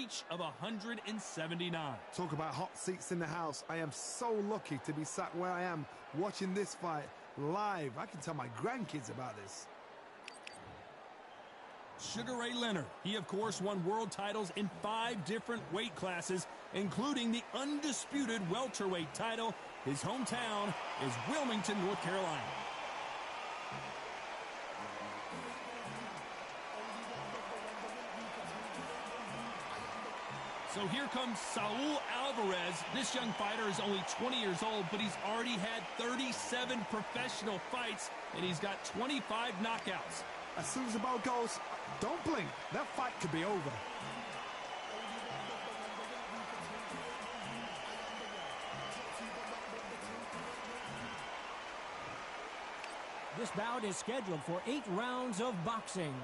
each of 179. Talk about hot seats in the house. I am so lucky to be sat where I am watching this fight live. I can tell my grandkids about this. Sugar Ray Leonard. He, of course, won world titles in 5 different weight classes, including the undisputed welterweight title. His hometown is Wilmington, North Carolina. So here comes Saul Alvarez. This young fighter is only 20 years old, but he's already had 37 professional fights, and he's got 25 knockouts. As soon as the ball goes, don't blink. That fight could be over. This bout is scheduled for 8 rounds of boxing.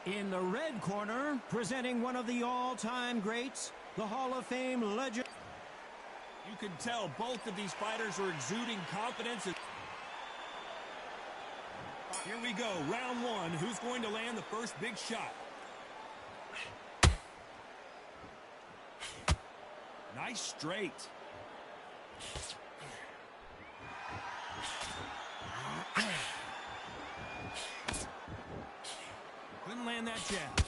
In the red corner, presenting one of the all-time greats, the Hall of Fame legend. You can tell both of these fighters are exuding confidence. Here we go, round 1. Who's going to land the first big shot? Nice straight. Couldn't land that jab.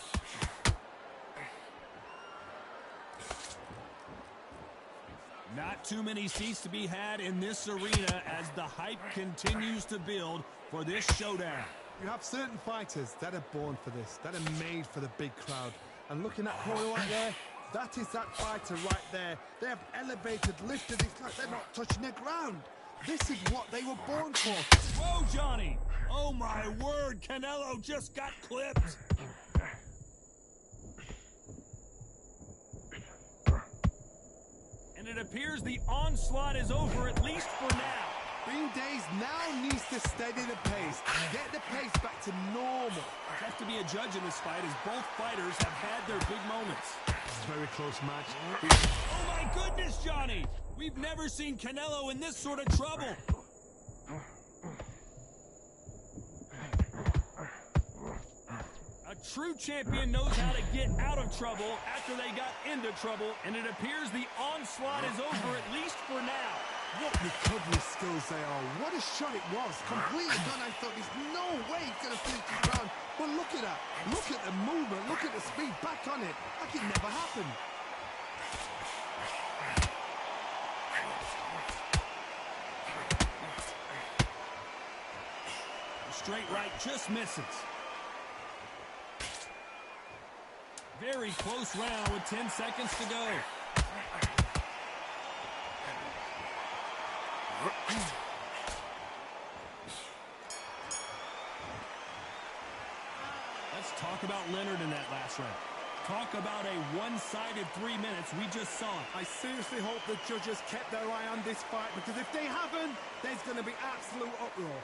Not too many seats to be had in this arena as the hype continues to build for this showdown. You have certain fighters that are born for this, that are made for the big crowd. And looking at Corey right there, that is that fighter right there. They have elevated, lifted, it's like they're not touching the ground. This is what they were born for. Whoa, Johnny! Oh my word, Canelo just got clipped. And it appears the onslaught is over, at least for now. Bean Days now needs to steady the pace, get the pace back to normal. Tough to be a judge in this fight as both fighters have had their big moments. Very close match. Oh my goodness, Johnny! We've never seen Canelo in this sort of trouble. A true champion knows how to get out of trouble after they got into trouble, and it appears the onslaught is over, at least for now. What recovery skills they are. What a shot it was. Completely done. I thought there's no way he's going to finish this round. But look at that. Look at the movement. Look at the speed. Back on it. Like it never happened. The straight right just misses. Very close round with 10 seconds to go. Let's talk about Leonard in that last round. Talk about a one-sided 3 minutes. We just saw it. I seriously hope the judges kept their eye on this fight, because if they haven't, there's going to be absolute uproar.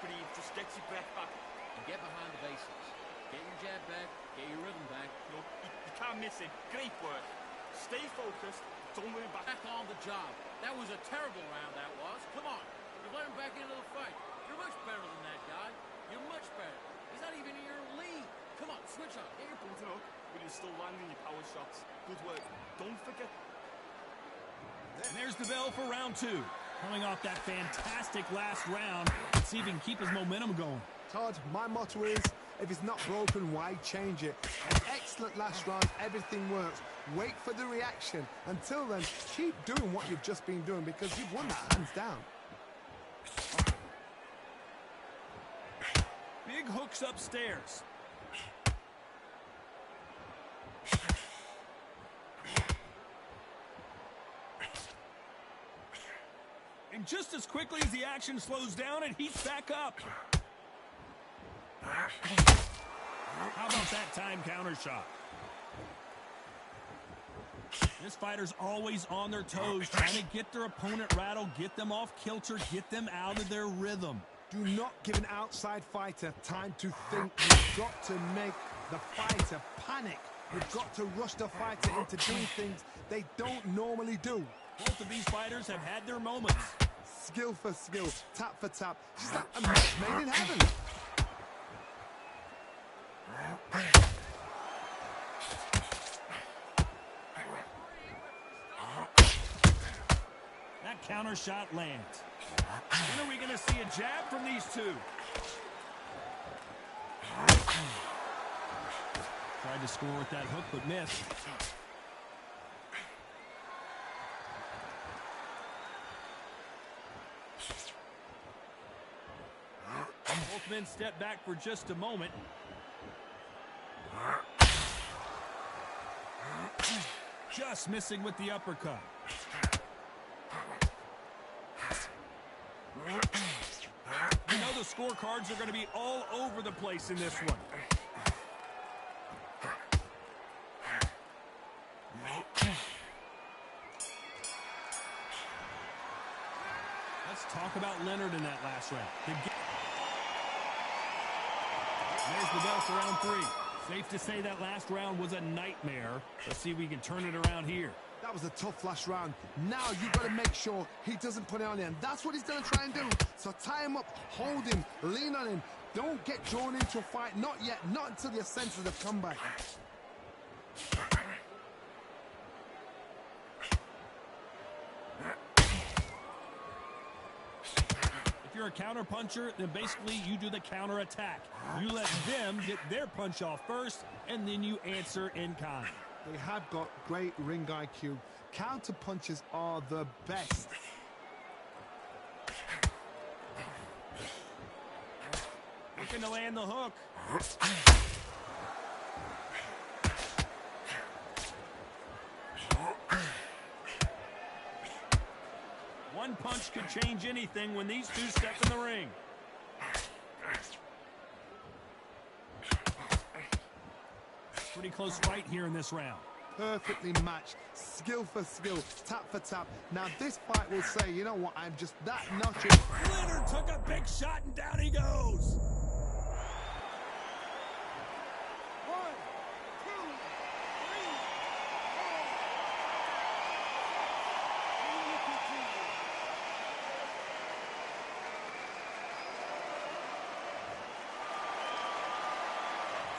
Breathe, just get your breath back and get behind the basics. Get your jab back, get your rhythm back. You can't miss it. Great work. Stay focused. Don't worry back. Back on the job. That was a terrible round, that was. Come on. You let him back into the fight. You're much better than that guy. You're much better. He's not even in your league. Come on, switch up. Get your Building up, but you're still landing your power shots. Good work. Don't forget. And there's the bell for round 2. Coming off that fantastic last round. Let's see if he can keep his momentum going. Todd, my motto is, if it's not broken, why change it? An excellent last round, everything works. Wait for the reaction. Until then, keep doing what you've just been doing, because you've won that hands down. Big hooks upstairs. And just as quickly as the action slows down, it heats back up. How about that time counter shot? This fighter's always on their toes, trying to get their opponent rattled, get them off kilter, get them out of their rhythm. Do not give an outside fighter time to think. You've got to make the fighter panic. You've got to rush the fighter into doing things they don't normally do. Both of these fighters have had their moments. Skill for skill, tap for tap. It's like a match made in heaven. counter shot lands. When are we going to see a jab from these two? Tried to score with that hook, but missed. Both men step back for just a moment. Just missing with the uppercut. You know the scorecards are going to be all over the place in this one. Let's talk about Leonard in that last round. There's the bell for round 3. Safe to say that last round was a nightmare. Let's see if we can turn it around here. That was a tough last round. Now you've got to make sure he doesn't put it on him. That's what he's going to try and do. So tie him up, hold him, lean on him. Don't get drawn into a fight. Not yet. Not until your senses have come back. If you're a counter puncher, then basically you do the counter attack. You let them get their punch off first, and then you answer in kind. They have got great ring IQ. Counter punches are the best. Looking to land the hook. One punch could change anything when these two step in the ring. Pretty close fight here in this round. Perfectly matched, skill for skill, tap for tap. Now this fight will say, you know what, I'm just that notch. Leonard took a big shot and down he goes. 1, 2, 3, 4.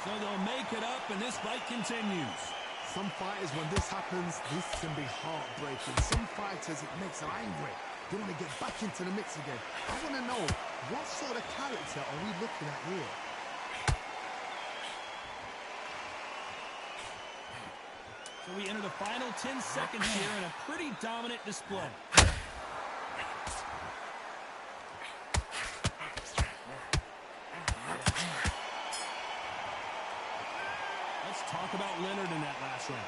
So they'll make it up and this fight continues. Some fighters, when this happens, this can be heartbreaking. Some fighters, it makes them angry. They want to get back into the mix again. I want to know, what sort of character are we looking at here? So we enter the final 10 seconds here in a pretty dominant display. Let's talk about Leonard in that last round.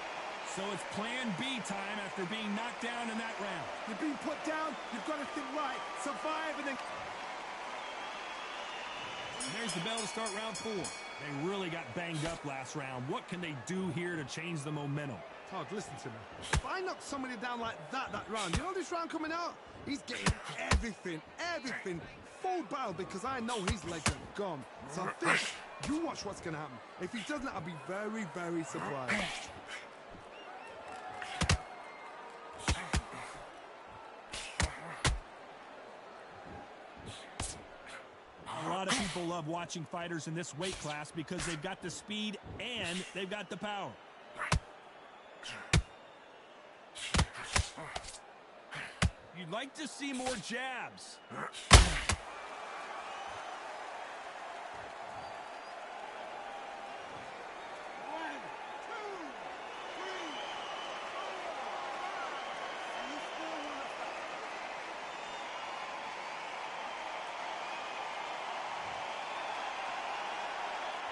So it's plan B time after being knocked down in that round. You're being put down, you've got to think right, survive, and then... And there's the bell to start round 4. They really got banged up last round. What can they do here to change the momentum? Todd, listen to me. If I knock somebody down like that round, you know this round coming out? He's getting everything, full battle, because I know his legs are gone. So I think, you watch what's going to happen. If he doesn't, I'll be very, very surprised. A lot of people love watching fighters in this weight class because they've got the speed and they've got the power. You'd like to see more jabs.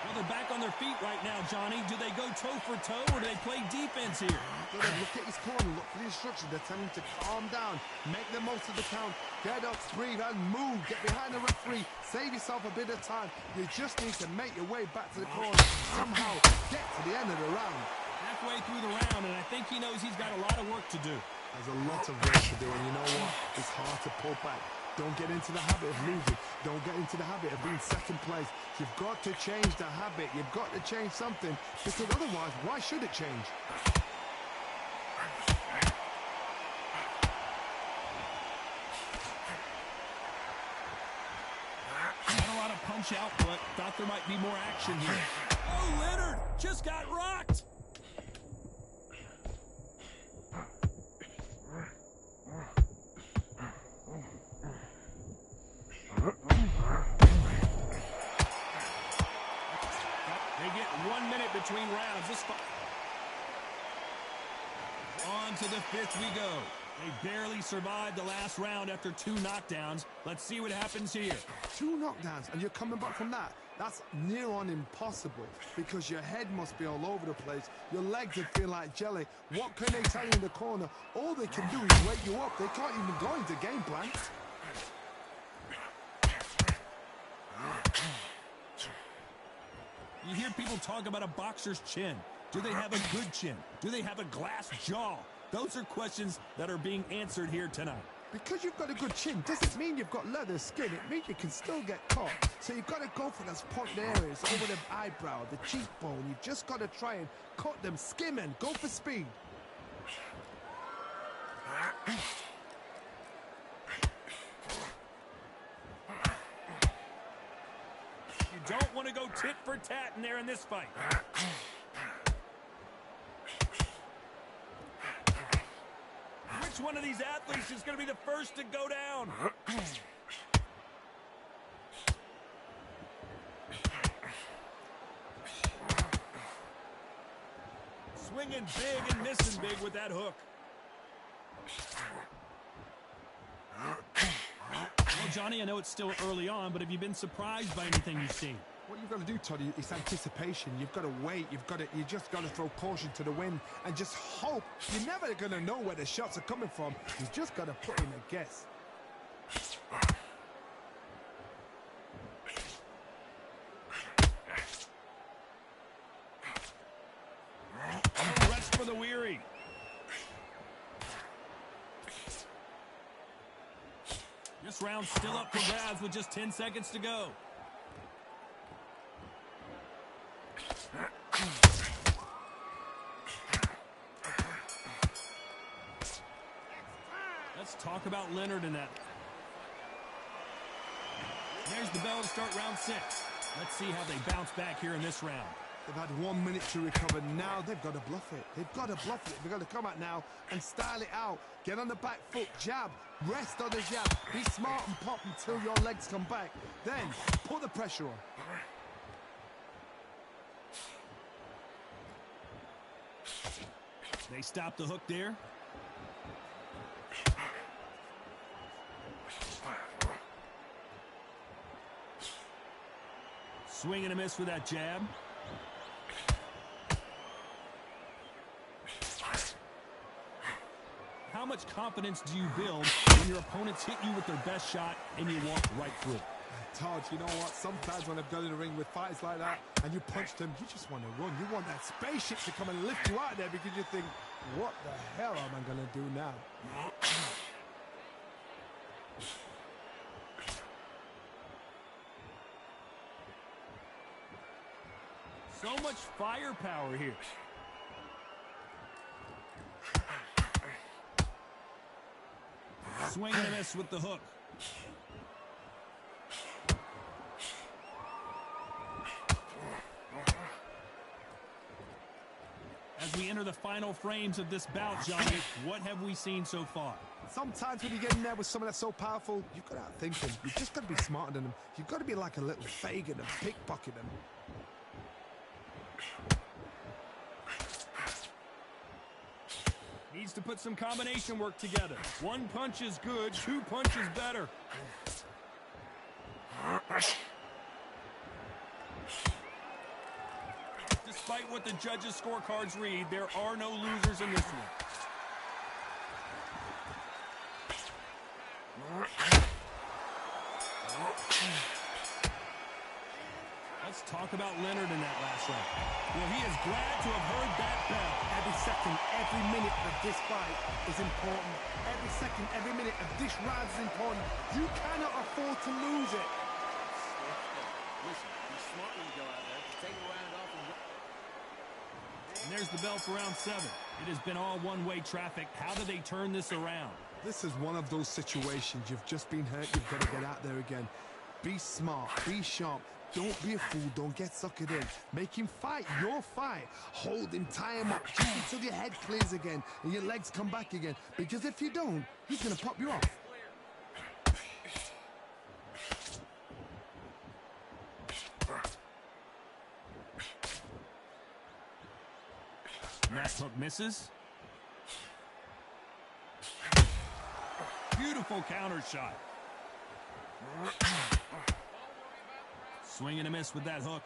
Well, they're back on their feet right now, Johnny. Do they go toe-for-toe, or do they play defense here? Look at his corner, look for the instructions. They're telling him to calm down, make the most of the count, get up, breathe, and move. Get behind the referee, save yourself a bit of time. You just need to make your way back to the corner. Somehow get to the end of the round. Halfway through the round, and I think he knows he's got a lot of work to do. There's a lot of work to do, and you know what? It's hard to pull back. Don't get into the habit of losing. Don't get into the habit of being second place. You've got to change the habit. You've got to change something, because otherwise, why should it change? Not a lot of punch output. Thought there might be more action here. Oh, Leonard just got rocked. into the fifth we go. They barely survived the last round after 2 knockdowns. Let's see what happens here. 2 knockdowns, and you're coming back from that. That's near on impossible because your head must be all over the place. Your legs would feel like jelly. What can they tell you in the corner? All they can do is wake you up. They can't even go into game plan. You hear people talk about a boxer's chin. Do they have a good chin? Do they have a glass jaw? Those are questions that are being answered here tonight. Because you've got a good chin doesn't mean you've got leather skin. It means you can still get caught. So you've got to go for those pointed areas over the eyebrow, the cheekbone. You've just got to try and cut them, skim and go for speed. You don't want to go tit for tat in there in this fight. Which one of these athletes is going to be the first to go down? Swinging big and missing big with that hook. Well, Johnny, I know it's still early on, but have you been surprised by anything you've seen? What you've got to do, Toddy, is anticipation. You've got to wait. You just got to throw caution to the wind and just hope. You're never going to know where the shots are coming from. You just got to put in a guess. No rest for the weary. This round's still up for grabs with just 10 seconds to go. Let's talk about Leonard in that. There's the bell to start round 6. Let's see how they bounce back here in this round. They've had 1 minute to recover. Now they've got to bluff it. They've got to bluff it. They've got to come out now and style it out. Get on the back foot, jab, rest on the jab. Be smart and pop until your legs come back. Then put the pressure on. They stop the hook there. Swing and a miss with that jab. How much confidence do you build when your opponents hit you with their best shot and you walk right through it? Todd, you know what? Sometimes when I've gone in the ring with fights like that and you punch them, you just want to run. You want that spaceship to come and lift you out there because you think, what the hell am I going to do now? So much firepower here. Swing and a miss with the hook. As we enter the final frames of this bout, Johnny, what have we seen so far? Sometimes when you get in there with someone that's so powerful, you've got to outthink them. You've just got to be smarter than them. You've got to be like a little Fagin and pickpocket them. Needs to put some combination work together. 1 punch is good, 2 punches better. Despite what the judges' scorecards read, there are no losers in this one. Let's talk about Leonard in that last round. Well, he is glad to have heard that bell. Every second, every minute of this fight is important. Every second, every minute of this round is important. You cannot afford to lose it. Listen, be smart when you go out there. Take a round off and... And there's the bell for round 7. It has been all one-way traffic. How do they turn this around? This is one of those situations. You've just been hurt. You've got to get out there again. Be smart. Be sharp. Don't be a fool. Don't get suckered in. Make him fight your fight. Hold him, tie him up, just until your head clears again and your legs come back again. Because if you don't, he's going to pop you off. That hook misses. Beautiful counter shot. Swing and a miss with that hook.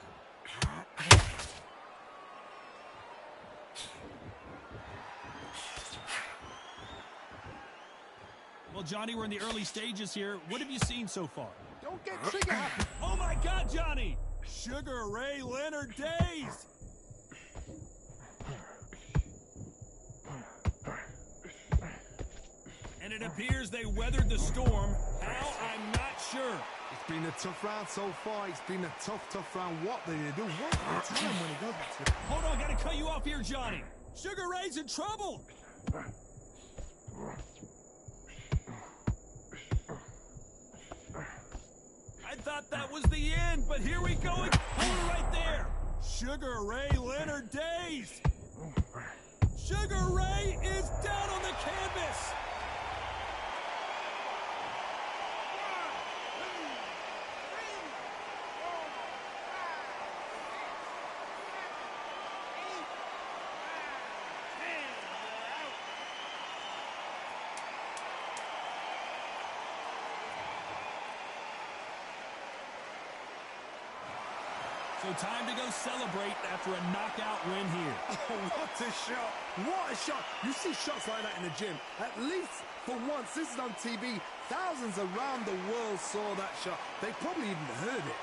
Well, Johnny, we're in the early stages here. What have you seen so far? Don't get trigger happy. Oh, my God, Johnny! Sugar Ray Leonard dazed! And it appears they weathered the storm. How? I'm not sure. It's been a tough round so far. It's been a tough round. What did he do? What did he tell him when he goes back to... Hold on, gotta cut you off here, Johnny. Sugar Ray's in trouble. I thought that was the end, but here we go. Hold it right there. Sugar Ray Leonard dazed. Sugar Ray is down on the canvas. So time to go celebrate after a knockout win here. Oh, what a shot. What a shot. You see shots like that in the gym. At least for once, this is on TV. Thousands around the world saw that shot. They probably even heard it.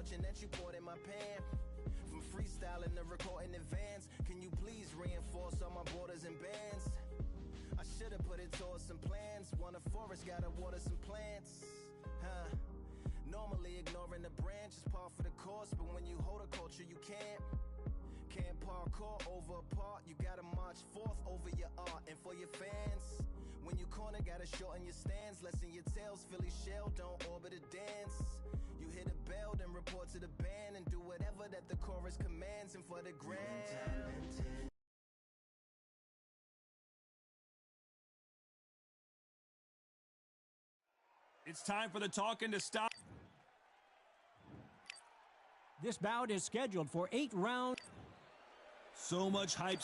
That you poured in my pan. From freestyling to recording advance, can you please reinforce all my borders and bands? I should have put it towards some plans. Want a forest, gotta water some plants. Normally ignoring the branch is par for the course, but when you hold a culture you can't parkour over a part. You gotta march forth over your art and for your fans. When you corner, gotta shorten your stance. Lessen your tails, Philly shell, don't orbit a dance. You hit a bell, then report to the band and do whatever that the chorus commands. And for the grand, it's time for the talking to stop. This bout is scheduled for 8 rounds. So much hype.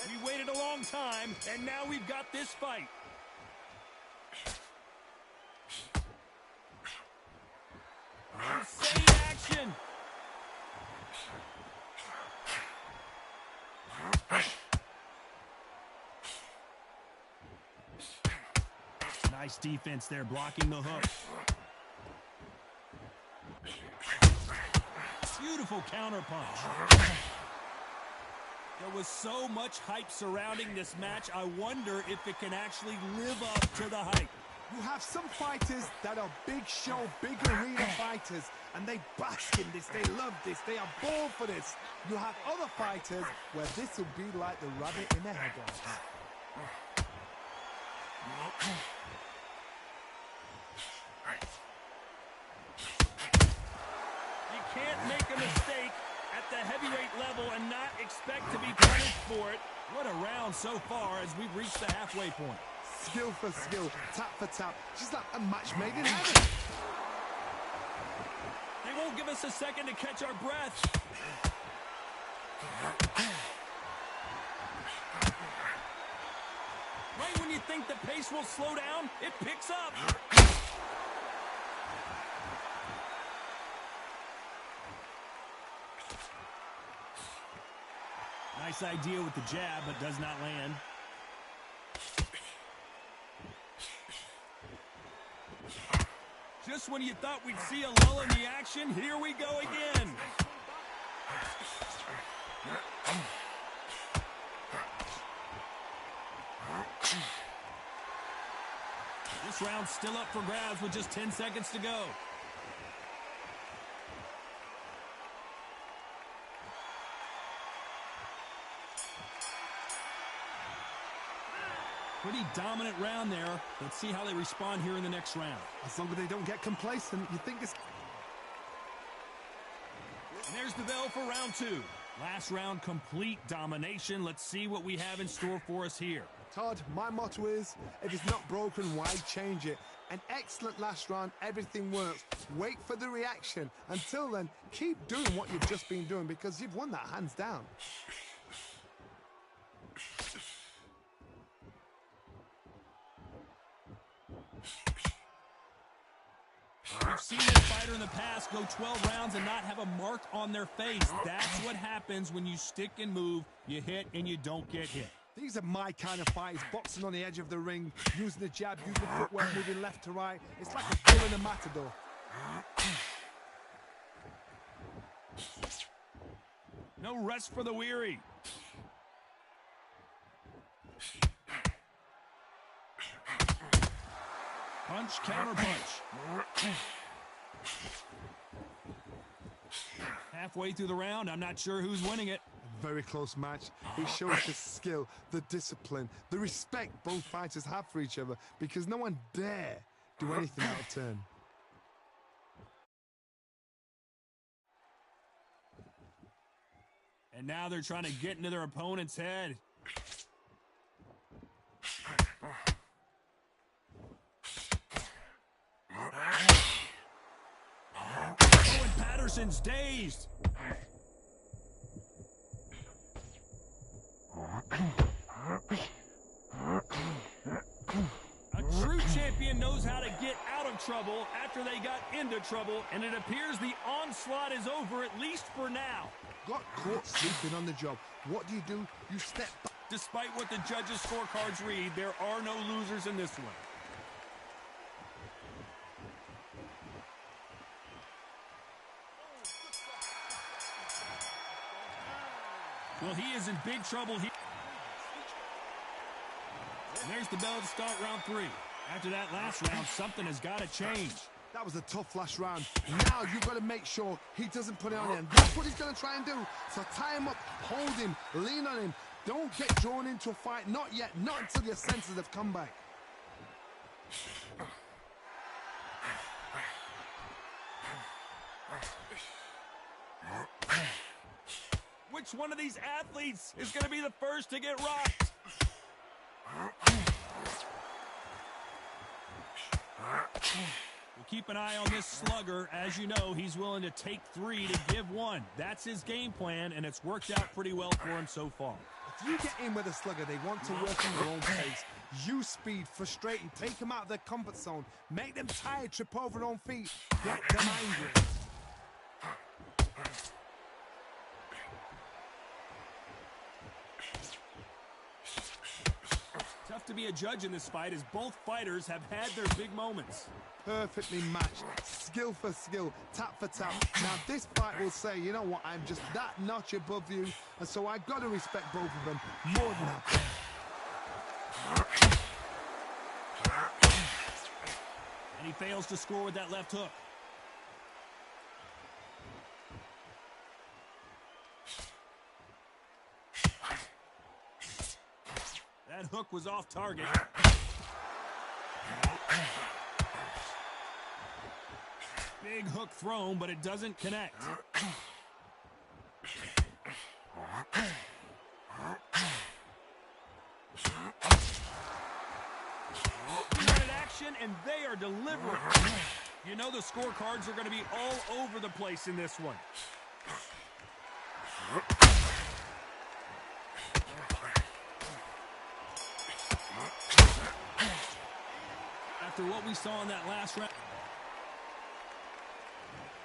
We waited a long time, and now we've got this fight. Insane action. Nice defense there, blocking the hook. Beautiful counter punch. There was so much hype surrounding this match. I wonder if it can actually live up to the hype. You have some fighters that are big show, big arena fighters, and they bask in this, they love this, they are born for this. You have other fighters where this will be like the rabbit in the headlights. You can't make a mistake at the heavyweight level and not expect to be punished for it. What a round so far as we've reached the halfway point. Skill for skill, tap for tap, just like a match made in heaven. They won't give us a second to catch our breath. Right when you think the pace will slow down, it picks up. Nice idea with the jab, but does not land. Just when you thought we'd see a lull in the action, here we go again. This round's still up for grabs with just 10 seconds to go. Pretty dominant round there. Let's see how they respond here in the next round. As long as they don't get complacent, you think it's... And there's the bell for round two. Last round, complete domination. Let's see what we have in store for us here. Todd, my motto is, if it's not broken, why change it? An excellent last round, everything works. Wait for the reaction. Until then, keep doing what you've just been doing because you've won that hands down. We've seen this fighter in the past go 12 rounds and not have a mark on their face. That's what happens when you stick and move, you hit and you don't get hit. These are my kind of fights, boxing on the edge of the ring, using the jab, using the footwork, moving left to right. It's like a bull in a matador. No rest for the weary. Punch, counter punch. Halfway through the round, I'm not sure who's winning it. Very close match. It shows the skill, the discipline, the respect both fighters have for each other because no one dare do anything out of turn. And now they're trying to get into their opponent's head. Owen Patterson's dazed. A true champion knows how to get out of trouble after they got into trouble, and it appears the onslaught is over, at least for now. Got caught sleeping on the job. What do? You step back. Despite what the judges' scorecards read, there are no losers in this one. Well, he is in big trouble here. And there's the bell to start round three. After that last round, something has got to change. That was a tough last round. Now you've got to make sure he doesn't put it on him. That's what he's going to try and do. So tie him up, hold him, lean on him. Don't get drawn into a fight. Not yet. Not until your senses have come back. Which one of these athletes is going to be the first to get rocked? We'll keep an eye on this slugger. As you know, he's willing to take three to give one. That's his game plan, and it's worked out pretty well for him so far. If you get in with a slugger, they want to work in their own pace. Use speed, frustrate them, take them out of their comfort zone, make them tired, trip over their own feet, get them angry. Tough to be a judge in this fight as both fighters have had their big moments. Perfectly matched, skill for skill, tap for tap. Now this fight will say, you know what, I'm just that notch above you, and so I've got to respect both of them more than that. And he fails to score with that left hook. That hook was off target. Big hook thrown, but it doesn't connect. Action, and they are delivering. You know the scorecards are going to be all over the place in this one. After what we saw in that last round.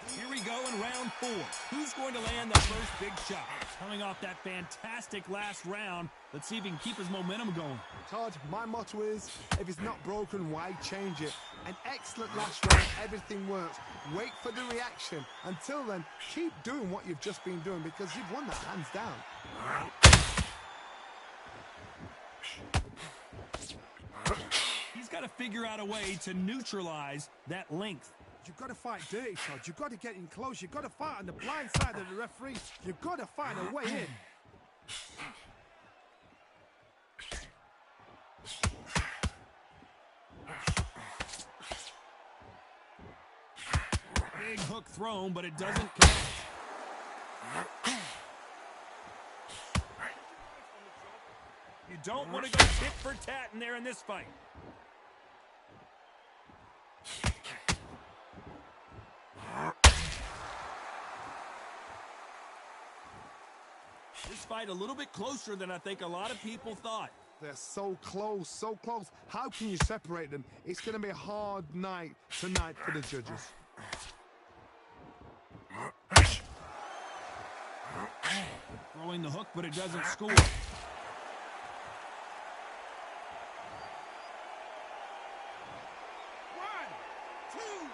Here we go in round 4. Who's going to land the first big shot? Coming off that fantastic last round, let's see if he can keep his momentum going. Todd, my motto is, if it's not broken, why change it? An excellent last round, everything works. Wait for the reaction. Until then, keep doing what you've just been doing because you've won that hands down. He's got to figure out a way to neutralize that length. You've got to fight dirty, Todd. You've got to get in close. You've got to fight on the blind side of the referee. You've got to find a way in. Big hook thrown, but it doesn't connect. You don't want to go tit for tat in there in this fight. This fight a little bit closer than I think a lot of people thought. They're so close, so close. How can you separate them? It's going to be a hard night tonight for the judges. Throwing the hook, but it doesn't score. 1, 2, 3, 4,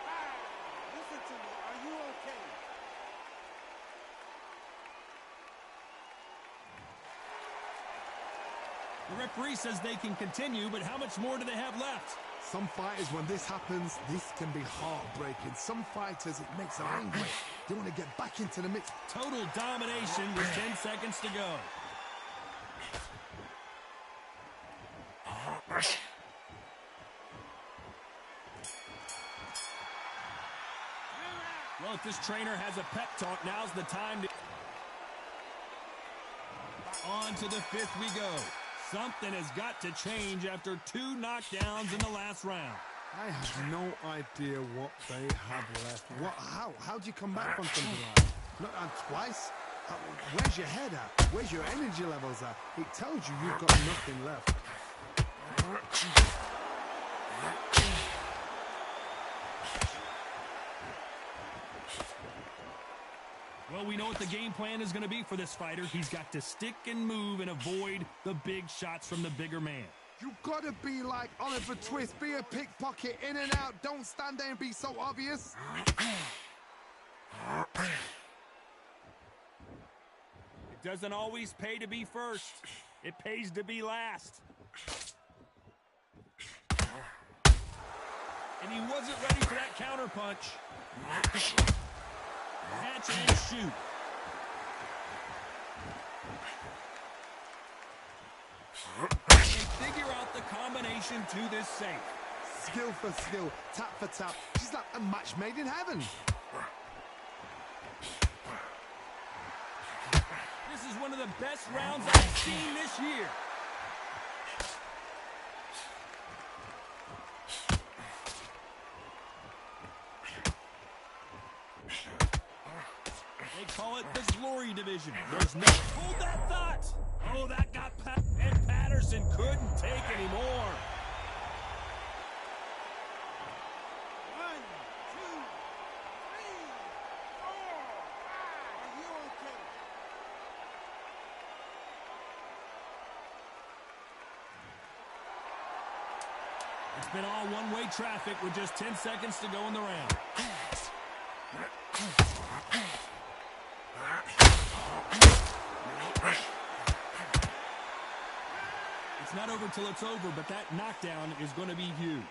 5. Listen to me. Are you okay? The referee says they can continue, but how much more do they have left? Some fighters, when this happens, this can be heartbreaking. Some fighters, it makes them angry. They want to get back into the mix. Total domination with 10 seconds to go. Well, if this trainer has a pep talk, now's the time to... On to the 5th we go. Something has got to change after 2 knockdowns in the last round. I have no idea what they have left. How do you come back from something like that? Not twice? Where's your head at? Where's your energy levels at? It tells you you've got nothing left. Well, we know what the game plan is going to be for this fighter. He's got to stick and move and avoid the big shots from the bigger man. You've got to be like Oliver Twist. Be a pickpocket, in and out. Don't stand there and be so obvious. It doesn't always pay to be first. It pays to be last. And he wasn't ready for that counter punch. Catch and shoot. They figure out the combination to this safe. Skill for skill, tap for tap. She's like a match made in heaven. This is one of the best rounds I've seen this year. They call it the glory division. There's no... Hold that thought! Oh, that got... And Patterson couldn't take any more. 1, 2, 3, 4, 5. Are you okay? It's been all one-way traffic with just 10 seconds to go in the round. It's not over till it's over, but that knockdown is going to be huge.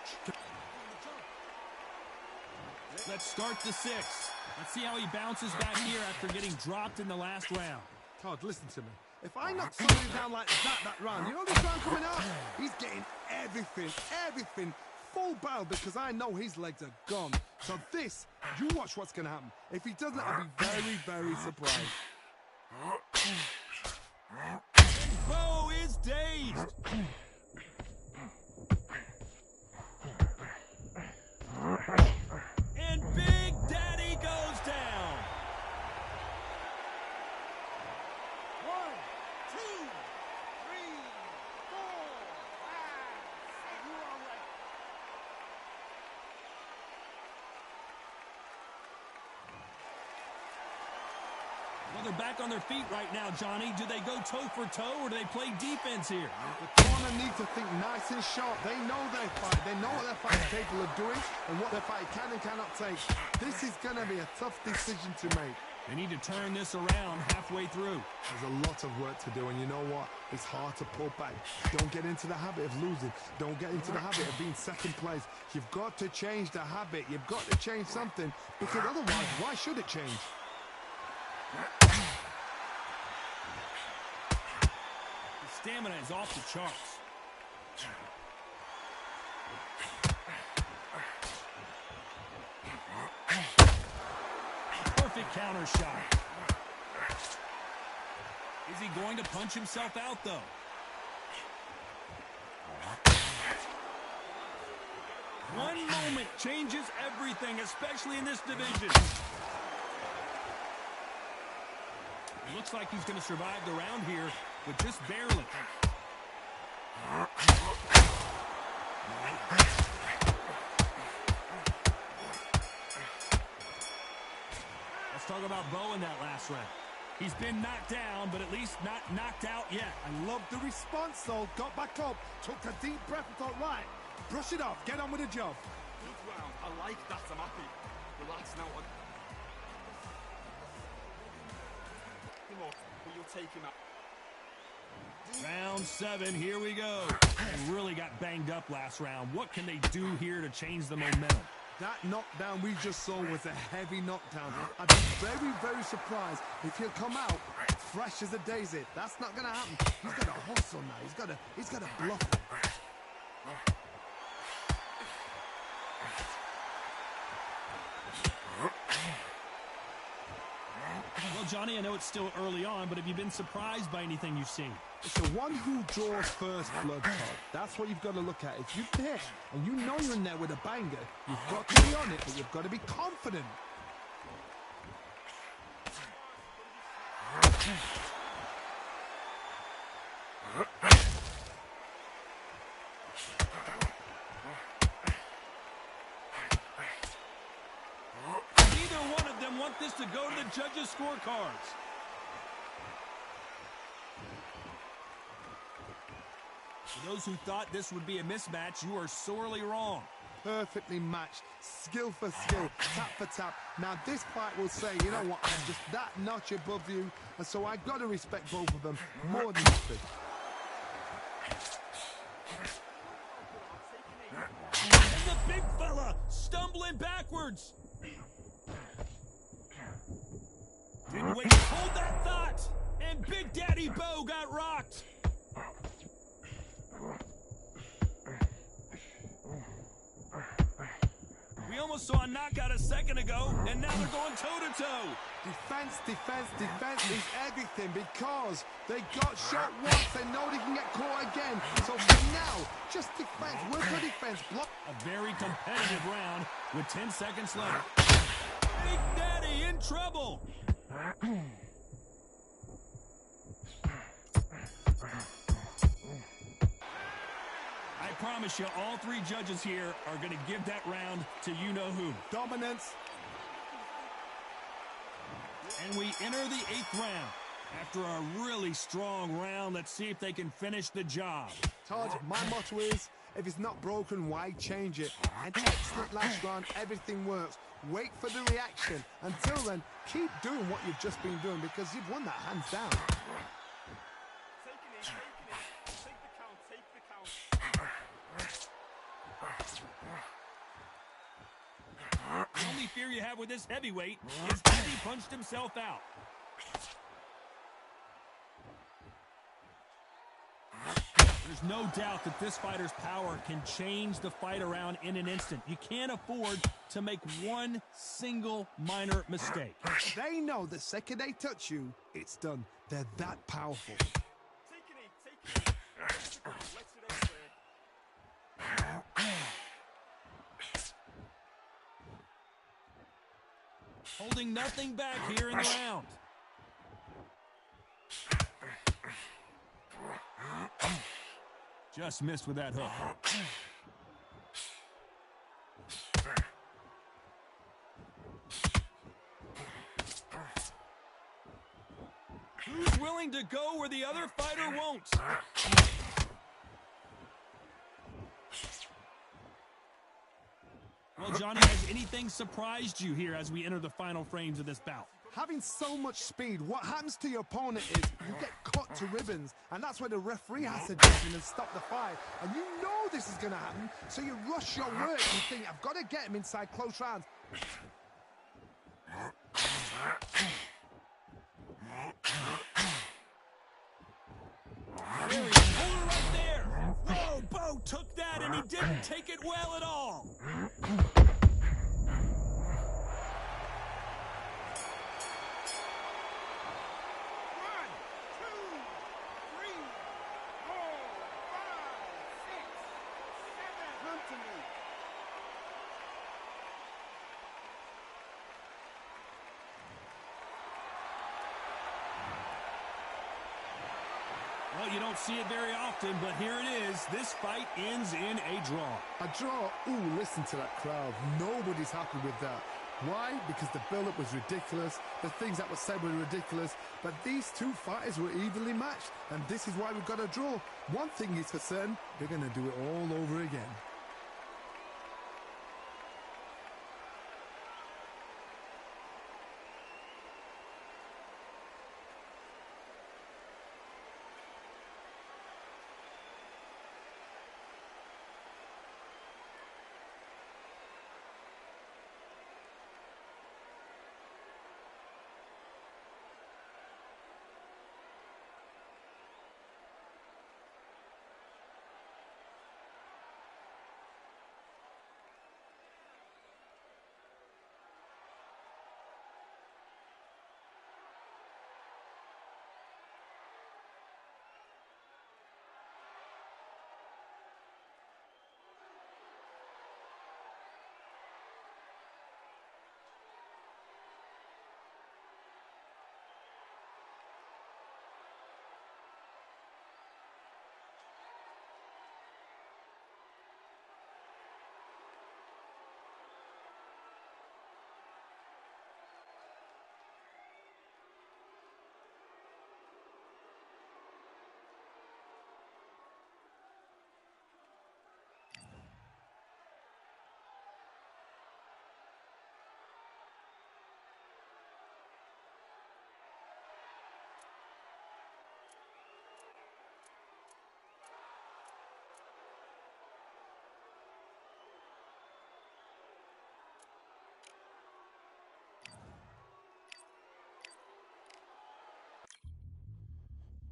Let's start the 6th. Let's see how he bounces back here after getting dropped in the last round. Todd, listen to me. If I knock somebody down like that round, you know this round coming up? He's getting everything full barrel because I know his legs are gone. So this, you watch what's going to happen. If he doesn't, I'll be very, very surprised. Bo is dazed. they're back on their feet right now, Johnny. Do they go toe for toe or do they play defense here? The corner need to think nice and sharp. They know their fight. They know what their fight is capable of doing and what their fight can and cannot take. This is going to be a tough decision to make. They need to turn this around halfway through. There's a lot of work to do, and you know what? It's hard to pull back. Don't get into the habit of losing. Don't get into the habit of being second place. You've got to change the habit. You've got to change something, because otherwise, why should it change? The stamina is off the charts. Perfect counter shot. Is he going to punch himself out, though? One moment changes everything, especially in this division. It looks like he's going to survive the round here, but just barely. Let's talk about Bo in that last round. He's been knocked down, but at least not knocked out yet. I love the response, though. Got back up, took a deep breath and thought, right, brush it off, get on with the job. Good round. I like that. I'm happy. Relax now. Come on, but you'll take him out. Round 7, here we go. They really got banged up last round. What can they do here to change the momentum? That knockdown we just saw was a heavy knockdown. I'd be very, very surprised if he'll come out fresh as a daisy. That's not going to happen. He's got to hustle now. He's got to bluff it. Well, Johnny, I know it's still early on, but have you been surprised by anything you've seen? It's the one who draws first blood, Todd. That's what you've got to look at. If you're there and you know you're in there with a banger, you've got to be on it, but you've got to be confident. Neither one of them want this to go to the judges' scorecards. For those who thought this would be a mismatch, you are sorely wrong. Perfectly matched, skill for skill, tap for tap. Now this fight will say, you know what, I'm just that notch above you, and so I've got to respect both of them more than anything. And the big fella stumbling backwards. Didn't wait to hold that thought, and Big Daddy Bo got rocked. We almost saw a knockout a second ago, and now they're going toe-to-toe. Defense, defense, defense is everything, because they got shot once, they know they can get caught again. So for now, just defense, work for defense, block. A very competitive round with 10 seconds left. Big Daddy in trouble. I promise you, all three judges here are going to give that round to you-know-who. Dominance. And we enter the 8th round. After a really strong round, let's see if they can finish the job. Todd, my motto is, if it's not broken, why change it? An excellent last round, everything works. Wait for the reaction. Until then, keep doing what you've just been doing, because you've won that hands down. Take the count. The only fear you have with this heavyweight is that he punched himself out. There's no doubt that this fighter's power can change the fight around in an instant. You can't afford to make one single minor mistake. They know the second they touch you, it's done. They're that powerful. Take it. Let's it over. Holding nothing back here in the round. Just missed with that hook. He's willing to go where the other fighter won't. Well, Johnny, has anything surprised you here as we enter the final frames of this bout? Having so much speed, what happens to your opponent is you get cut to ribbons, and that's where the referee has to jump in and stop the fight. And you know this is going to happen, so you rush your work. You think, I've got to get him inside close rounds. There he is. Hold it right there. Oh, Bo took that, and he didn't take it well at all. Well, you don't see it very often, but here it is. This fight ends in a draw. A draw? Ooh, listen to that crowd. Nobody's happy with that. Why? Because the build-up was ridiculous. The things that were said were ridiculous. But these two fighters were evenly matched, and this is why we got a draw. One thing is for certain, they're going to do it all over again.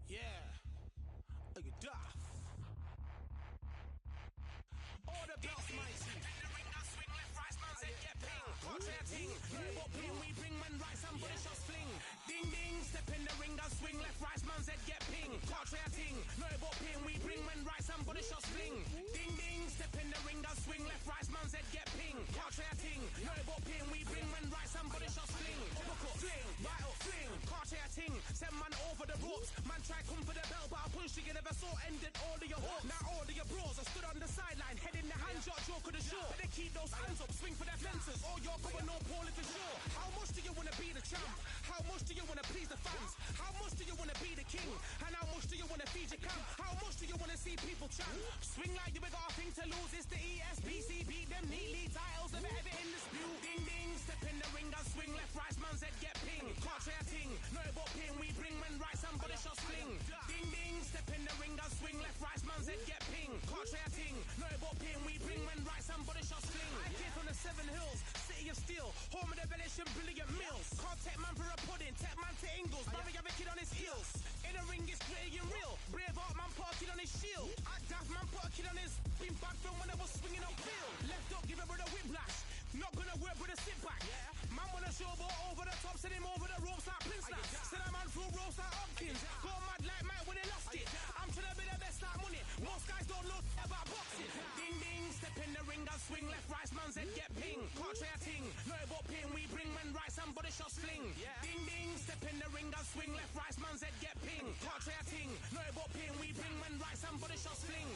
Yeah, look at Duff. Order belts, mighty. In the ring, I swing left, right, man said get ping. Contrary ting, what ping we bring when right, somebody shots fling. Ding ding, step in the ring, I swing left, right, man said get ping. Contrary ting, no what ping we bring when right, somebody shots fling. Ding ding, step in the ring, I swing left, right, man said get ping. Contrary ting, no what ping we bring when right, somebody shots fling. Look up, fling, right up, fling. Contrary ting, send man over the ropes. Man try come for the bell, but I punched you, never saw ended all of your hopes. Now all of your bros, I stood on the sideline, head in the hand shot, joke of the show. They keep those hands up, swing for their fences. All you're going no Paul if it's sure. How much do you want to be the champ? How much do you want to please the fans? How much do you want to be the king? And how much do you want to feed your camp? How much do you want to see people chant? Swing like you got a thing to lose. It's the ESPC, beat them neatly. Titles never ever in dispute. Ding ding, step in the ring and swing left, right, man said get ping. Can't try a ting, no but ping we bring when right, somebody shots fling. Ding ding, step in the ring and swing left, right, man said get ping. Can't try a ting, no but ping we bring when right, somebody shots fling. I came from the Seven Hills, city of steel, home of the Venetian brilliant mills. Can't take man for a pudding, take man to Ingles, Barry have a kid on his heels. In the ring it's gritty and real, brave art man put a kid on his shield. At Daft man put a kid on his been back from when I was swinging up field. Left up, give it with a whiplash, not gonna work with a sit back. Man wanna showboat over the top, send him over the ropes like Prince Lash. Send a man through ropes like Hopkins, go mad like Mike when he lost it. I'm trying to be the best like money, most guys don't know about boxing. Ding ding, step in the ring and swing left, right, man said get ping. Can't try a ting, no but ping we bring when right, somebody shots fling. Ding ding, step in the ring and swing left, right, man said get ping. Can't try a ting, no but ping we bring when right, somebody shots fling.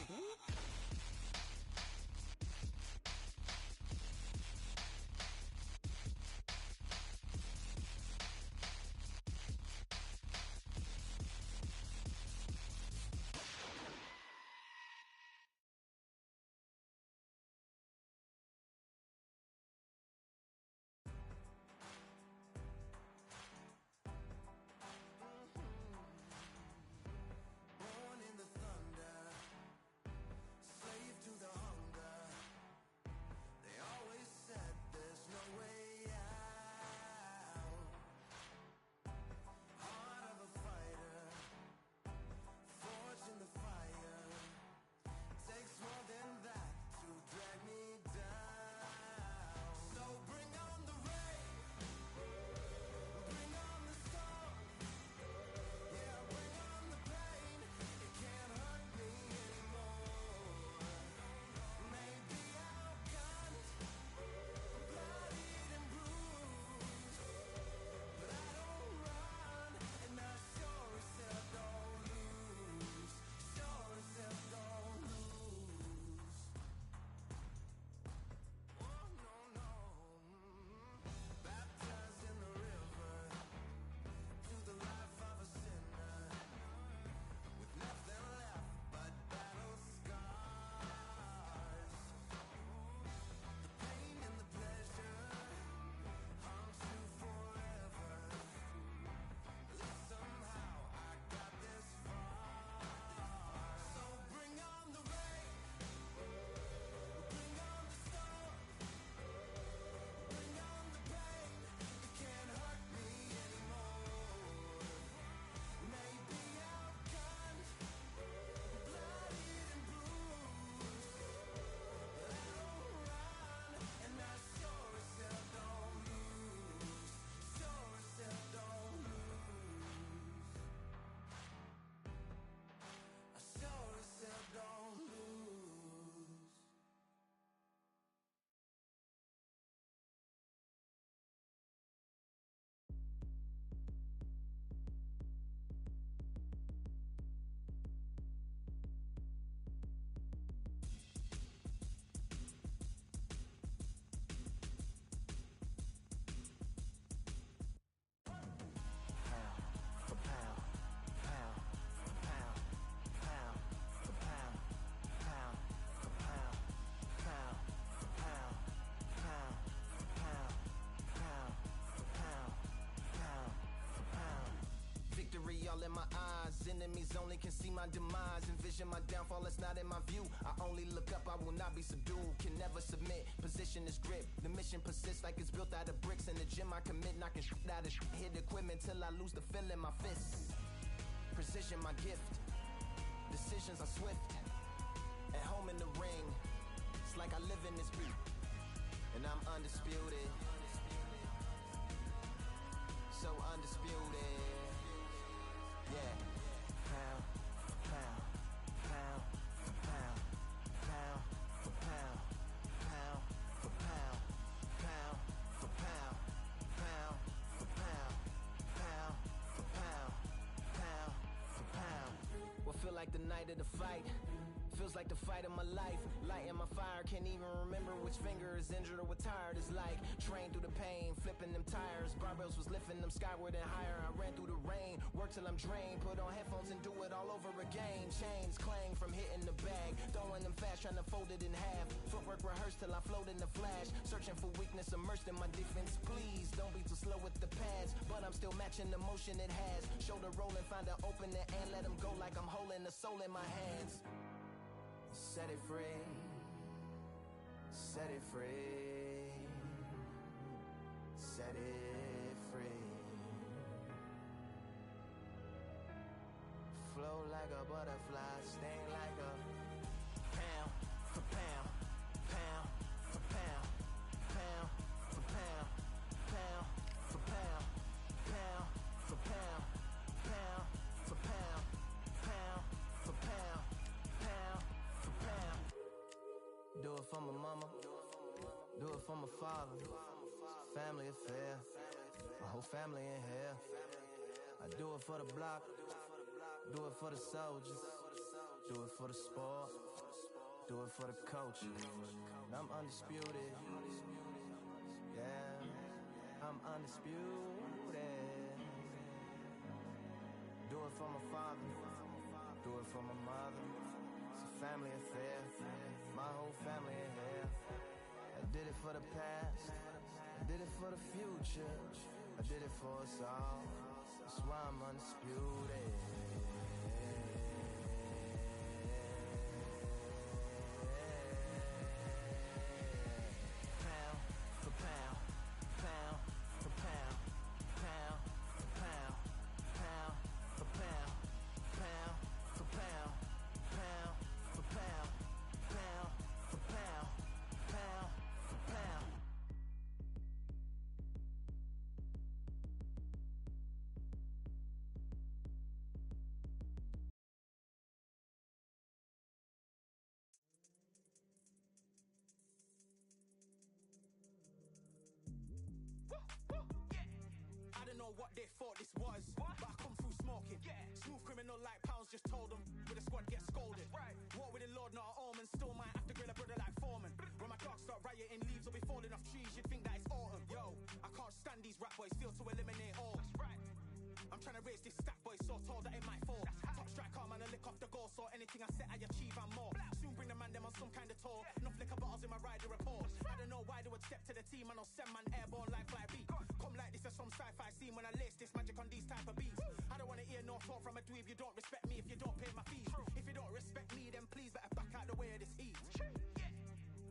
all in my eyes. Enemies only can see my demise. Envision my downfall, it's not in my view. I only look up, I will not be subdued. Can never submit, position is grip. The mission persists like it's built out of bricks. In the gym I commit, knocking shit out of shit. Hit equipment till I lose the feel in my fists. Precision my gift. Decisions are swift. At home in the ring, it's like I live in this beat. And I'm undisputed. So undisputed. Yeah. Pound for pound, pound for pound, pound for pound, pound for pound, pound for pound, pound for pound, pound for pound, pound for pound. What feel like the night of the fight? Feels like the fight of my life. Lighting my fire, can't even remember which finger is injured or what tired is like. Train through the pain, flipping them tires. Barbells was lifting them skyward and higher. I ran through the rain, worked till I'm drained. Put on headphones and do it all over again. Chains clang from hitting the bag. Throwing them fast, trying to fold it in half. Footwork rehearsed till I float in the flash. Searching for weakness, immersed in my defense. Please, don't be too slow with the pads. But I'm still matching the motion it has. Shoulder rolling, find an opening and let them go like I'm holding the soul in my hands. Set it free, set it free, set it free. Flow like a butterfly, sting like a pound for pound, pound for pound, pound for pound, pound for pound, pound for pound, pound for pound, pound for pound, pound. Do it for my mama, do it for my father. Family affair, my whole family in here. I do it for the block, do it for the soldiers, do it for the sport, do it for the coach. I'm undisputed, yeah, I'm undisputed. Do it for my father, do it for my mother. It's a family affair, my whole family in here. I did it for the past, I did it for the future, I did it for us all. That's why I'm undisputed. Pound for pound, pound for pound, pound for pound, pound for pound, pound for pound, pound for pound, pound for pound, pound for pound. I don't know what they thought this was, but I come through smoking. Smooth criminal like pounds, just told them with a squad get scolded. War with the Lord, not an omen. Still might have to grill a brother like Foreman. When my dogs start rioting, leaves will be falling off trees. You'd think that it's autumn. Yo, I can't stand these rap boys, feel to eliminate all. I'm trying to raise this stack, boy, so tall that it might fall. Top striker, man, I lick off the goal, so anything I set, I achieve and more. Soon bring the man them on some kind of tour. Enough liquor bottles in my rider report. I don't know why they would step to the team, and I'll send man airborne like fly beat. Come like this as some sci-fi scene when I lace this magic on these type of beats. I don't want to hear no talk from a dweeb. You don't respect me if you don't pay my fees. If you don't respect me, then please better back out the way of this heat.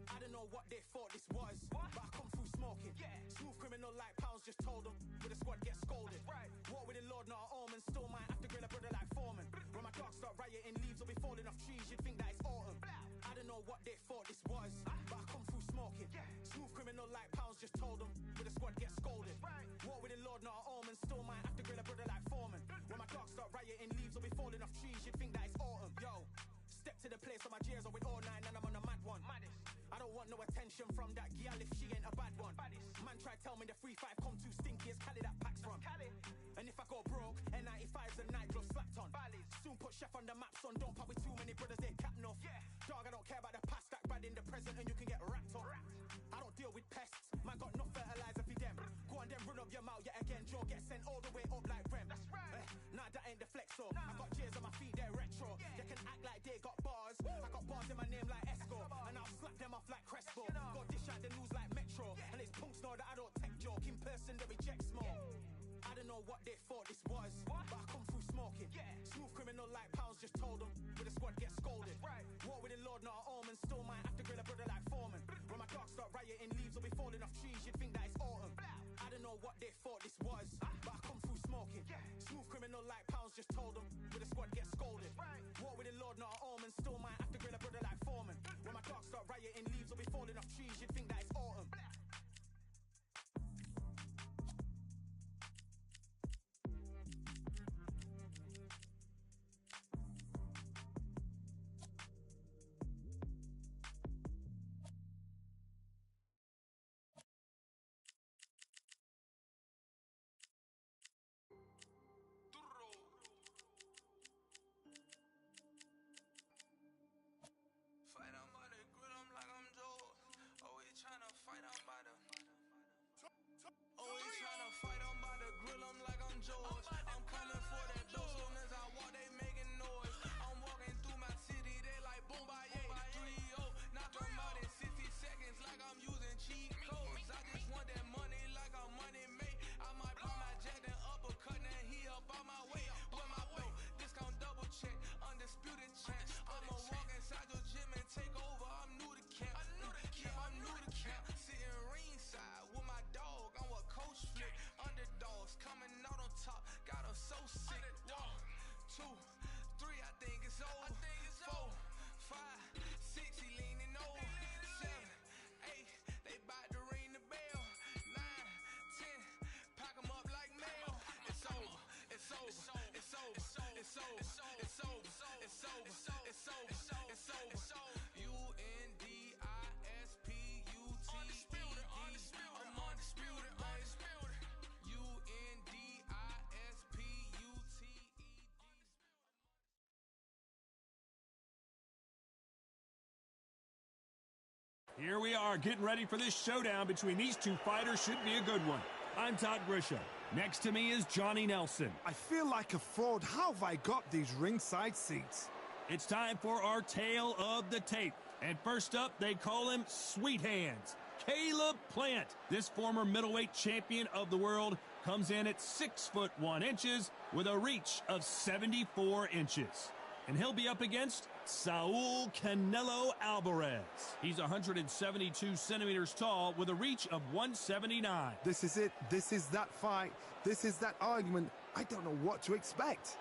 I don't know what they thought this was, but I come through smoking. Smooth criminal like pounds, just told them with a squad get scolded. War with the Lord, not an omen. Still might have to grill a brother like Foreman. When my dogs start rioting, leaves will be falling off trees. You'd think that it's autumn. I don't know what they thought this was, but I come through smoking. Smooth criminal like pounds, just told them with a squad get scolded. War with the Lord, not an omen. Still might have to grill a brother like Foreman. When my dogs start rioting, leaves will be falling off trees. You'd think that it's autumn. Yo, step to the place on my jeers are with all nine and I'm on a mad one. I don't want no attention from that gal if she ain't a bad one. Man try tell me the 3-5 come too stinky as Cali that packs from. And if I go broke, N95s and night gloves slapped on. Soon put chef on the map, son. Don't pop with too many brothers, they cap enough. Dog, I don't care about the past, that bad in the present and you can get wrapped up. I don't deal with pests, man got no fertilizer for them. Go on then run up your mouth yet again. Joe get sent all the way up like Rem. Nah, that ain't the flexo. I got cheers on my feet, they're retro. They can act like they got bars. I got bars in my name like Esco, and I'll slap them off like Crespo. Go dish out the news like Metro, and it's punks know that I don't tech joke. In person they reject small. I don't know what they thought this was, but I come through smoke. smoking. Smooth criminal like pounds just told them. With a squad get scolded. War with the Lord, not an omen. Still might have to grill a brother like Foreman. When my dogs start rioting, leaves will be falling off trees. You'd think that it's autumn. I don't know what they thought this was, but I come through smoking. Smooth criminal like pounds just told them. With a squad get scolded. War with the Lord, not an omen. Still might have to grill a brother like Foreman. When my dogs start rioting, leaves will be falling off trees. You'd think that it's autumn. Fight on by the grill, I'm like I'm Joe. Always tryna fight on by the. Always tryna fight on by the grill, I'm like I'm George. I'm coming for that dough, soon as I walk, they making noise. I'm walking through my city, they like boom by 3-0. Knock them out in 60 seconds, like I'm using cheat codes. I just want that money, like I'm money made. I might pop my jack and uppercut, and he up on my way. With my belt, discount double check, undisputed champ. I'ma walk inside your gym and take over. I'm new to camp. I'm new to camp. Sitting ringside with my dog on what coach flick. Underdogs coming out on top. Got them so sick. 1, 2, 3, I think it's over. 4, 5, 6, he leaning over. 7, 8, they bout to ring the bell. 9, 10, pack them up like mail. It's over. It's over. It's over. It's over. It's over. It's over. It's over. It's over. UNDISPUTED. I'm undisputed. Here we are getting ready for this showdown between these two fighters. Should be a good one. I'm Todd Grisham. Next to me is Johnny Nelson. I feel like a fraud. How have I got these ringside seats? It's time for our tale of the tape. And first up, they call him Sweet Hands. Caleb Plant, this former middleweight champion of the world, comes in at 6'1" with a reach of 74 inches. And he'll be up against Saul Canelo Alvarez. He's 172 centimeters tall with a reach of 179. This is it. This is that fight. This is that argument. I don't know what to expect.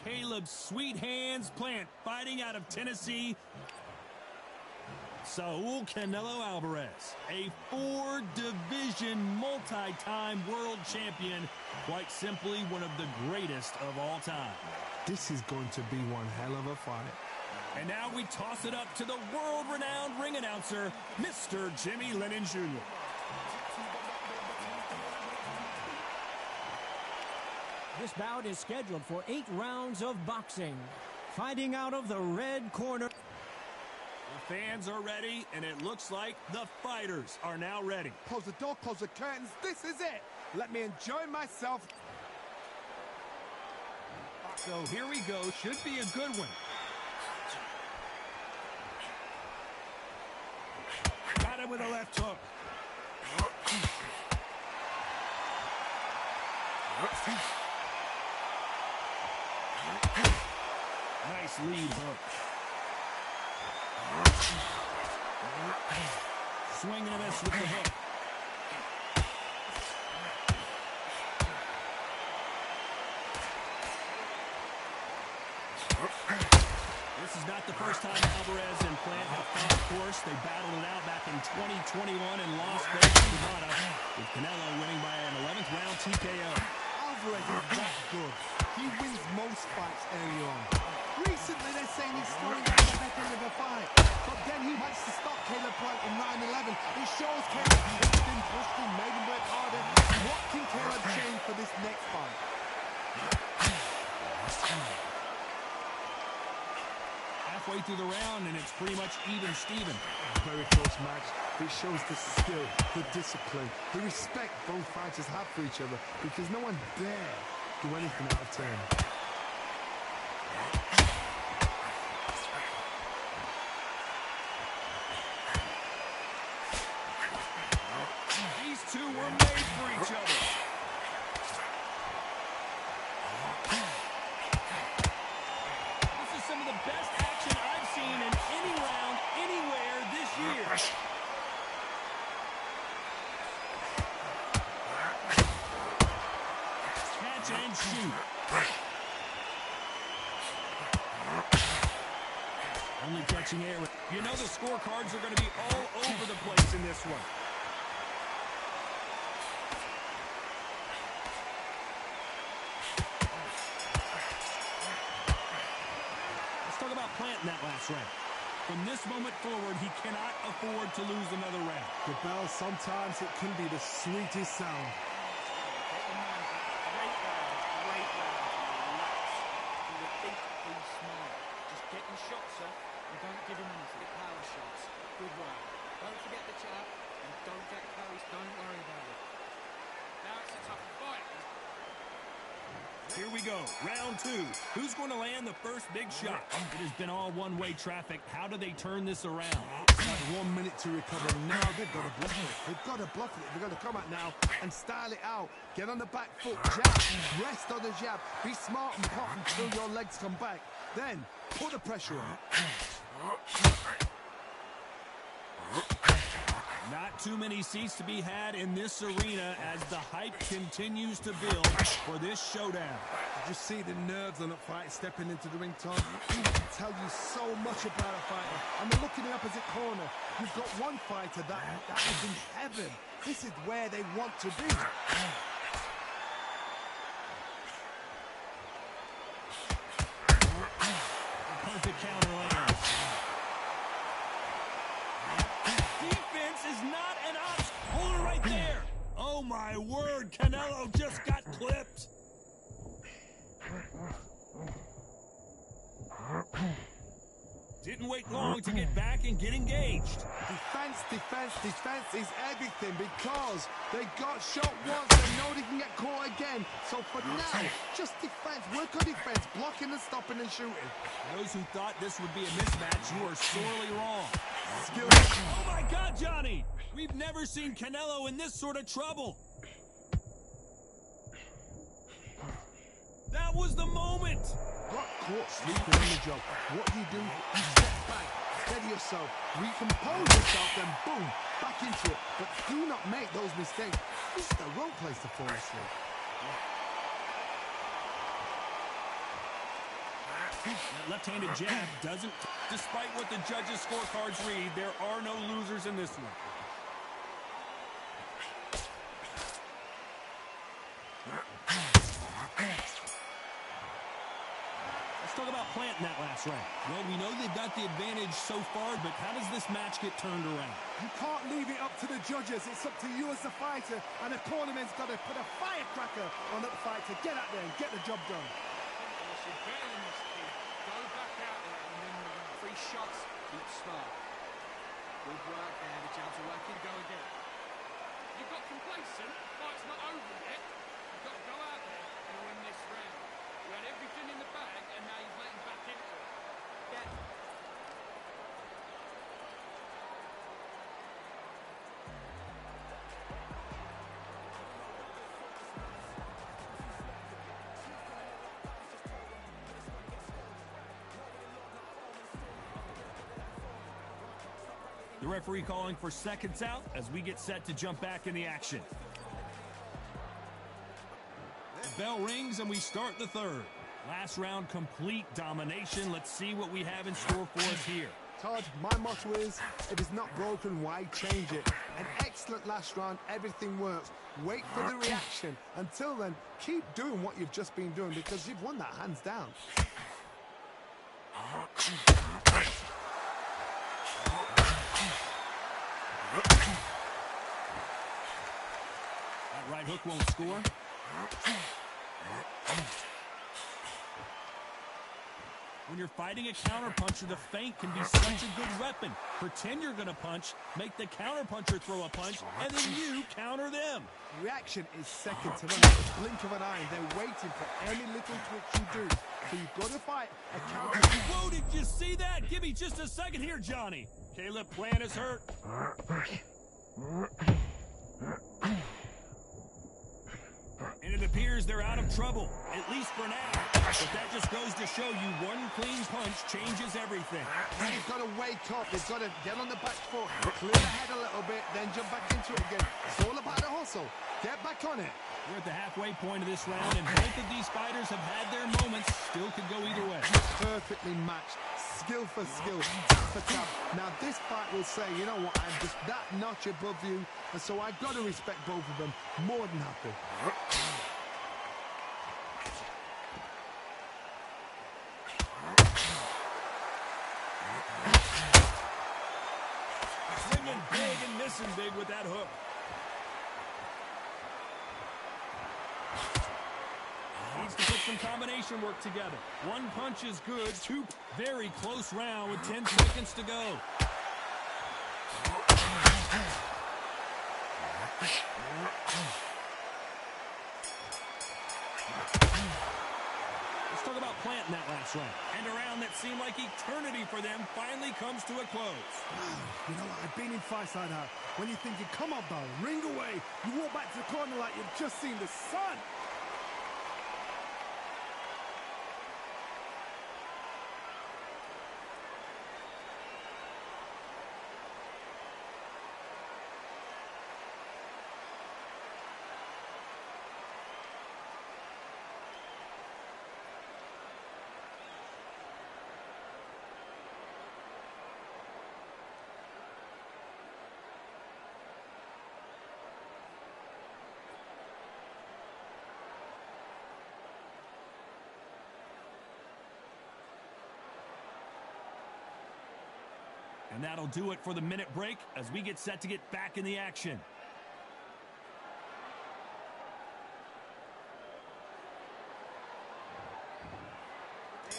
Caleb Sweet Hands Plant fighting out of Tennessee. Saul Canelo Alvarez, a 4-division multi-time world champion, quite simply one of the greatest of all time. This is going to be one hell of a fight. And now we toss it up to the world-renowned ring announcer, Mr. Jimmy Lennon Jr. This bout is scheduled for 8 rounds of boxing. Fighting out of the red corner. The fans are ready, and it looks like the fighters are now ready. Close the door, close the curtains. This is it. Let me enjoy myself. So here we go. Should be a good one. Got him with a left hook. Nice lead hook. Swing and a miss with the hook. This is not the first time Alvarez and Plant have fought, of course. They battled it out back in 2021 in Las Vegas, Nevada, with Canelo winning by an 11th round TKO. Alvarez is that good. He wins most fights early on. Recently, they're saying he's slowing down the back end of the fight. But then he managed to stop Caleb Plant in round 11. It shows Caleb pushed him, made him work harder. What can Caleb change for this next fight? Halfway through the round, and it's pretty much even Steven. Very close match. It shows the skill, the discipline, the respect both fighters have for each other, because no one dare do anything out of turn. These two were made for each other. Catch and shoot. Only catching air. You know the scorecards are going to be all over the place in this one. Let's talk about Plant in that last round. From this moment forward, he cannot afford to lose another round. The bell, sometimes it can be the sweetest sound. Great round. Relax. Do the big, be smart. Just get your shots off and don't give him anything. Power shots. Good work. Don't forget the jab and don't get close. Don't worry about it. Now it's a tough fight. Here we go, round two. Who's going to land the first big shot? It has been all one-way traffic. How do they turn this around? Had 1 minute to recover. Now they've got to bluff it. They've got to bluff it. They've got to come out now and style it out. Get on the back foot, jab, rest on the jab. Be smart and pop until your legs come back. Then put the pressure on. Not too many seats to be had in this arena as the hype continues to build for this showdown. Did you see the nerves on that fight stepping into the ring, Tom? It can tell you so much about a fighter. And we're looking in the opposite corner. You've got one fighter that is in heaven. This is where they want to be. Perfect counter lands. Defense is not an option. Hold it right there. Oh my word, Canelo just got clipped. Didn't wait long to get back and get engaged. Defense, defense, defense is everything because they got shot once. They know they can get caught again. So for now, just defense. Work on defense, blocking and stopping and shooting. Those who thought this would be a mismatch, you are sorely wrong. Skill. Oh my God, Johnny! We've never seen Canelo in this sort of trouble. That was the moment. Got caught sleeping on the job. What do? You step back, steady yourself, recompose yourself, then boom, back into it. But do not make those mistakes. This is the wrong place to fall asleep. That left-handed jab doesn't... Despite what the judges' scorecards read, there are no losers in this one. Let's talk about Plant in that last round. Well, we know they've got the advantage so far, but how does this match get turned around? You can't leave it up to the judges. It's up to you as the fighter, and the cornerman's got to put a firecracker on that fight to get out there and get the job done. You're better than this kid. Go back out there and then we're going to 3 shots. Keep smart. Good work there. The jabs are working. Go again. You got complacent. Fight's not over yet. You've got to go out there and win this round. You had everything in the bag and now you're letting back into it. Get. The referee calling for seconds out as we get set to jump back in the action. The bell rings and we start the third. Last round, complete domination. Let's see what we have in store for us here. Todd, my motto is, if it's not broken, why change it? An excellent last round, everything works. Wait for the reaction. Until then, keep doing what you've just been doing because you've won that hands down. That right hook won't score. When you're fighting a counterpuncher, the feint can be such a good weapon. Pretend you're going to punch, make the counterpuncher throw a punch, and then you counter them. Reaction is second to none. The blink of an eye. They're waiting for any little twitch you do. So you've got to fight a counter. Whoa, did you see that? Give me just a second here, Johnny. Caleb Plant is hurt. And it appears they're out of trouble, at least for now. But that just goes to show you one clean punch changes everything. He's got to wake up. He's got to get on the back foot, clear the head a little bit, then jump back into it again. It's all about the hustle. Get back on it. We're at the halfway point of this round, and both of these fighters have had their moments. Still could go either way. Perfectly matched. Skill for skill, tap for tap. Now this fight will say, you know what, I'm just that notch above you, and so I've got to respect both of them. More than happy. Swinging big and missing big with that hook. Needs to put some combination work together. One punch is good. Two, very close round with 10 seconds to go. Let's talk about Plant in that last round. And a round that seemed like eternity for them finally comes to a close. You know what, I've been in fights like that. When you're thinking, come on, pal, ring away. You walk back to the corner like you've just seen the sun. And that'll do it for the minute break as we get set to get back in the action.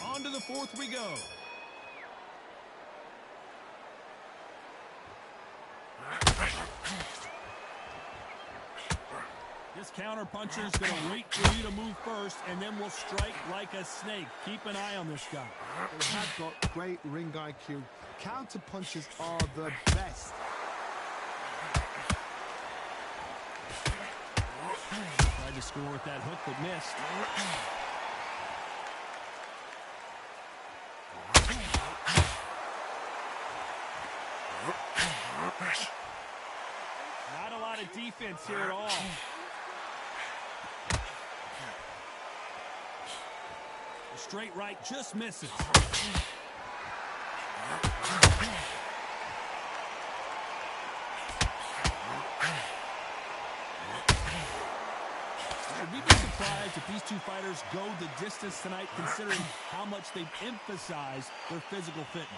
On to the fourth we go. This counter puncher is going to wait for you to move first, and then we'll strike like a snake. Keep an eye on this guy. They have got great ring IQ. Counter punches are the best. Tried to score with that hook, but missed. Not a lot of defense here at all. The straight right just misses. Should we be surprised if these two fighters go the distance tonight, considering how much they've emphasized their physical fitness?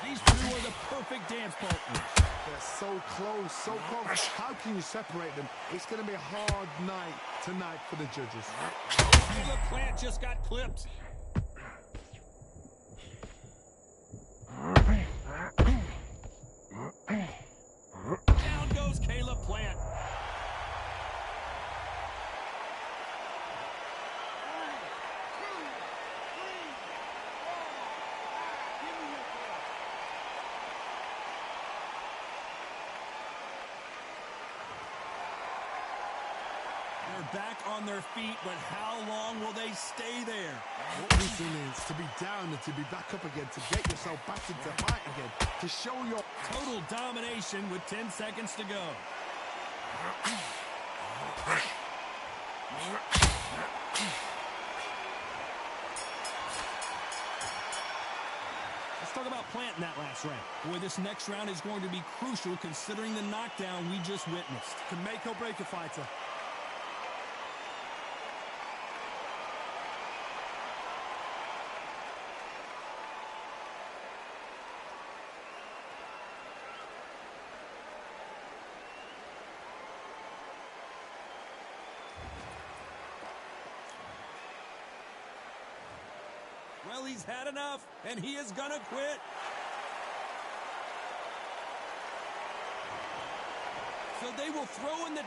These two are the perfect dance partners. They're so close, so close. How can you separate them? It's going to be a hard night tonight for the judges. Caleb Plant just got clipped. Down goes Caleb Plant. They're back on their feet, but how long will they stay there? What this is to be down and to be back up again, to get yourself back into fight again, to show your Total domination with 10 seconds to go. Let's talk about Plant in that last round. Boy, this next round is going to be crucial considering the knockdown we just witnessed. can make or break a fighter. Well, he's had enough, and he is gonna quit. So they will throw in the